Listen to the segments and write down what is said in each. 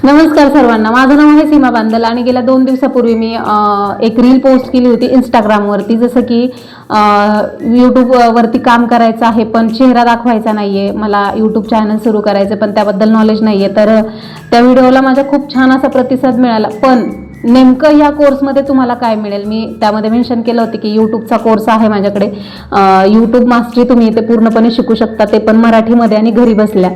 नमस्कार सर्वांना, माझं नाव आहे सीमा बांदल आणि गेल्या 2 दिवसापूर्वी मी एक रील पोस्ट केली होती इंस्टाग्रामवरती. जसं की यूट्यूबवरती काम करायचं आहे पण चेहरा दाखवायचा नाहीये, मला यूट्यूब चॅनल सुरू करायचं पण त्याबद्दल नॉलेज नाहीये. तर त्या व्हिडिओला माझा खूप छान असा प्रतिसाद मिळाला. पण नेमकं या कोर्समध्ये तुम्हाला काय मिळेल, मी त्यामध्ये मेन्शन केलं होतं की यूट्यूबचा कोर्स आहे माझ्याकडे. यूट्यूब मास्टरी तुम्ही इथे पूर्णपणे शिकू शकता, ते पण मराठीमध्ये आणि घरी बसल्या.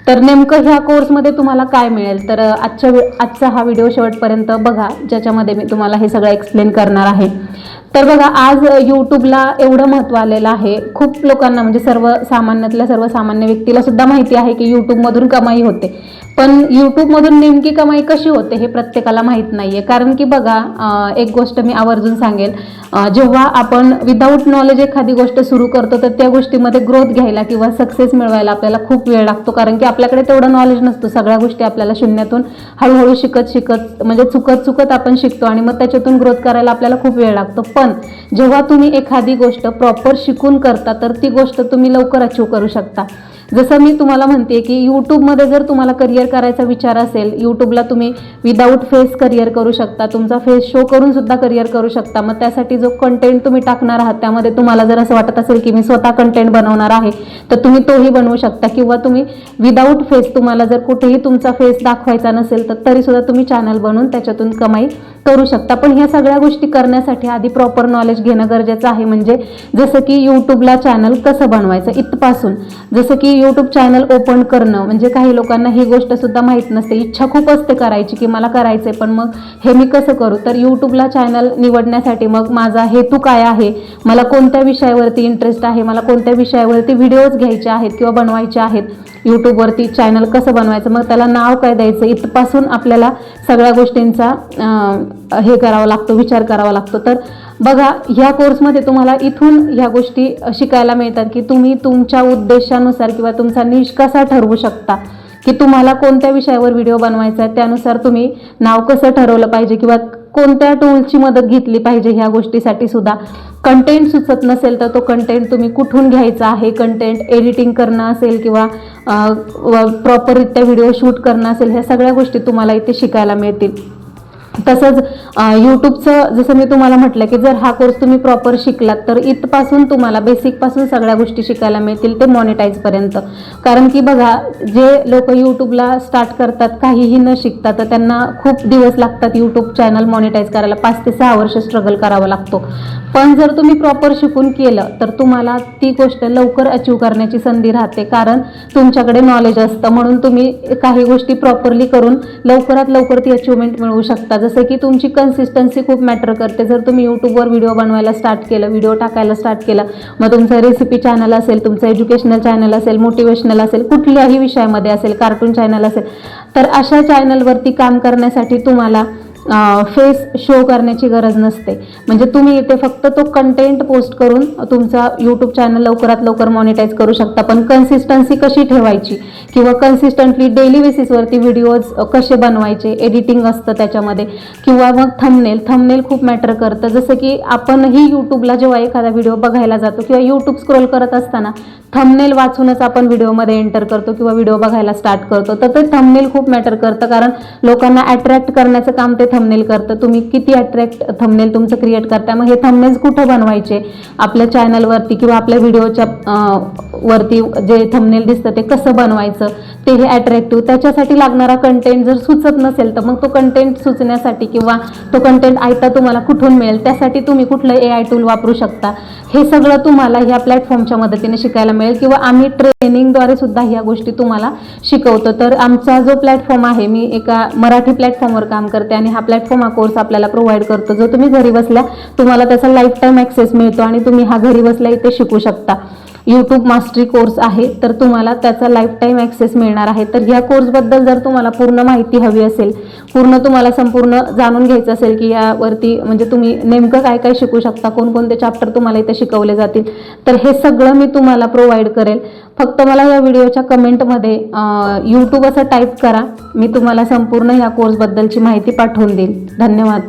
तर नेमकं ह्या कोर्समध्ये तुम्हाला काय मिळेल, तर आजचा हा व्हिडिओ शेवटपर्यंत बघा, ज्याच्यामध्ये मी तुम्हाला हे सगळं एक्सप्लेन करणार आहे. तर बघा, आज यूट्यूबला एवढं महत्त्व आलेलं आहे. खूप लोकांना म्हणजे सर्वसामान्य व्यक्तीला सुद्धा माहिती आहे की यूट्यूबमधून कमाई होते, पण यूट्यूबमधून नेमकी कमाई कशी होते हे प्रत्येकाला माहीत नाहीये. कारण की बघा, एक गोष्ट मी आवर्जून सांगेल, जेव्हा आपण विदाऊट नॉलेज एखादी गोष्ट सुरू करतो तर त्या गोष्टीमध्ये ग्रोथ घ्यायला किंवा सक्सेस मिळवायला आपल्याला खूप वेळ लागतो. कारण की आपल्याकडे तेवढं नॉलेज नसतं. सगळ्या गोष्टी आपल्याला शून्यातून हळूहळू शिकत म्हणजे चुकत आपण शिकतो आणि मग त्याच्यातून ग्रोथ करायला आपल्याला खूप वेळ लागतो. पण जेव्हा तुम्ही एखादी गोष्ट प्रॉपर शिकून करता तर ती गोष्ट तुम्ही लवकर अचीव करू शकता. जसं मी तुम्हाला म्हणते की यूट्यूबमध्ये जर तुम्हाला करिअर करायचा विचार असेल, यूट्यूबला तुम्ही विदाऊट फेस करिअर करू शकता, तुमचा फेस शो करून सुद्धा करिअर करू शकता. मग त्यासाठी जो कंटेंट तुम्ही टाकणार आहात त्यामध्ये तुम्हाला जर असं वाटत असेल की मी स्वतः कंटेंट बनवणार आहे तर तुम्ही तोही बनवू शकता. किंवा तुम्ही विदाऊट फेस, तुम्हाला जर कुठेही तुमचा फेस दाखवायचा नसेल तर तरीसुद्धा तुम्ही चॅनल बनवून त्याच्यातून कमाई करू शकता. पण ह्या सगळ्या गोष्टी करण्यासाठी आधी प्रॉपर नॉलेज घेणं गरजेचं आहे. म्हणजे जसं की यूट्यूबला चॅनल कसं बनवायचं इथपासून, जसं की यूट्यूब चॅनल ओपन करणं, म्हणजे काही लोकांना ही गोष्ट सुद्धा माहीत नसते. इच्छा खूप असते करायची की मला करायचंय, पण मग हे मी कसं करू. तर यूट्यूबला चॅनल निवडण्यासाठी मग माझा हेतू काय आहे, मला कोणत्या विषयावरती इंटरेस्ट आहे, मला कोणत्या विषयावरती व्हिडिओज घ्यायचे आहेत किंवा बनवायचे आहेत, यूट्यूबवरती चॅनल कसं बनवायचं, मग त्याला नाव काय द्यायचं, इथपासून आपल्याला सगळ्या गोष्टींचा हे करावं लागतो, विचार करावा लागतो. तर बघा, ह्या कोर्समध्ये तुम्हाला इथून ह्या गोष्टी शिकायला मिळतात की तुम्ही तुमच्या उद्देशानुसार किंवा तुमचा निश कसा ठरवू शकता, की तुम्हाला कोणत्या विषयावर व्हिडिओ बनवायचा आहे, त्यानुसार तुम्ही नाव कसं ठरवलं पाहिजे किंवा कोणत्या टूलची मदत घेतली पाहिजे. ह्या गोष्टीसाठी सुद्धा कंटेंट सुचत नसेल तर तो कंटेंट तुम्ही कुठून घ्यायचा आहे, कंटेंट एडिटिंग करणं असेल किंवा प्रॉपररित्या व्हिडिओ शूट करणं असेल, ह्या सगळ्या गोष्टी तुम्हाला इथे शिकायला मिळतील. तसंच यूट्यूबचं जसं मी तुम्हाला म्हटलं की जर हा कोर्स तुम्ही प्रॉपर शिकलात तर इथपासून तुम्हाला बेसिकपासून सगळ्या गोष्टी शिकायला मिळतील ते मॉनिटाईजपर्यंत. कारण की बघा, जे लोक यूट्यूबला स्टार्ट करतात काहीही न शिकता तर त्यांना खूप दिवस लागतात यूट्यूब चॅनल मॉनिटाईज करायला, 5 ते 6 वर्ष स्ट्रगल करावा लागतो. पण जर तुम्ही प्रॉपर शिकून केलं तर तुम्हाला ती गोष्ट लवकर अचीव करण्याची संधी राहते, कारण तुमच्याकडे नॉलेज असतं. म्हणून तुम्ही काही गोष्टी प्रॉपरली करून लवकरात लवकर ती अचिव्हमेंट मिळवू शकता. जसं की तुमची कन्सिस्टन्सी खूप मॅटर करते. जर तुम्ही यूट्यूबवर व्हिडिओ बनवायला स्टार्ट केलं, व्हिडिओ टाकायला स्टार्ट केलं, मग तुमचं रेसिपी चॅनल असेल, तुमचं एज्युकेशनल चॅनल असेल, मोटिवेशनल असेल, कुठल्याही विषयामध्ये असेल, कार्टून चॅनल असेल, तर अशा चॅनलवरती काम करण्यासाठी तुम्हाला फेस शो करण्याची गरज नसते. म्हणजे तुम्ही इथे फक्त तो कंटेंट पोस्ट करून तुमचा यूट्यूब चॅनल लवकरात लवकर मॉनिटाईज करू शकता. पण कन्सिस्टन्सी कशी ठेवायची किंवा कन्सिस्टंटली डेली बेसिसवरती व्हिडिओज कसे बनवायचे, एडिटिंग असतं त्याच्यामध्ये, किंवा मग थंबनेल खूप मॅटर करतं. जसं की आपणही यूट्यूबला जेव्हा एखादा व्हिडिओ बघायला जातो किंवा यूट्यूब स्क्रोल करत असताना थंबनेल वाचूनच आपण व्हिडिओमध्ये एंटर करतो किंवा व्हिडिओ बघायला स्टार्ट करतो. तर ते थंबनेल खूप मॅटर करतं, कारण लोकांना अट्रॅक्ट करण्याचं काम ते थंबनेल करतं. तुम्ही किती अट्रॅक्ट थंबनेल तुमचं क्रिएट करता, मग हे थंबनेल्स कुठं बनवायचे, आपल्या चॅनलवरती किंवा आपल्या व्हिडिओच्या वरती जे थंबनेल दिसतं ते कसं बनवायचं, ते हे अट्रॅक्टिव्ह, त्याच्यासाठी लागणारा कंटेंट जर सुचत नसेल तर मग तो कंटेंट सुचण्यासाठी किंवा तो कंटेंट आयता तुम्हाला कुठून मिळेल, त्यासाठी तुम्ही कुठलं AI टूल वापरू शकता, हे सगळं तुम्हाला ह्या प्लॅटफॉर्मच्या मदतीने शिकायला मिळेल. किंवा आम्ही ट्रेनिंगद्वारे सुद्धा ह्या गोष्टी तुम्हाला शिकवतो. तर आमचा जो प्लॅटफॉर्म आहे, मी एका मराठी प्लॅटफॉर्मवर काम करते आणि हा प्लॅटफॉर्म हा कोर्स आपल्याला प्रोव्हाइड करतो, जो तुम्ही घरी बसल्या तुम्हाला त्याचा लाईफ टाईम ॲक्सेस मिळतो आणि तुम्ही हा घरी बसल्या इथे शिकू शकता. यूट्यूब मास्टरी कोर्स आहे, तर तुम्हाला त्याचा लाईफ टाईम ॲक्सेस मिळणार आहे. तर ह्या कोर्सबद्दल जर तुम्हाला पूर्ण माहिती हवी असेल, तुम्हाला संपूर्ण जाणून घ्यायचं असेल की यावरती म्हणजे तुम्ही नेमकं काय काय शिकू शकता, कोणकोणते चॅप्टर तुम्हाला इथे शिकवले जातील, तर हे सगळं मी तुम्हाला प्रोव्हाइड करेल. फक्त मला या व्हिडिओच्या कमेंटमध्ये यूट्यूब असं टाईप करा, मी तुम्हाला संपूर्ण ह्या कोर्सबद्दलची माहिती पाठवून देईन. धन्यवाद.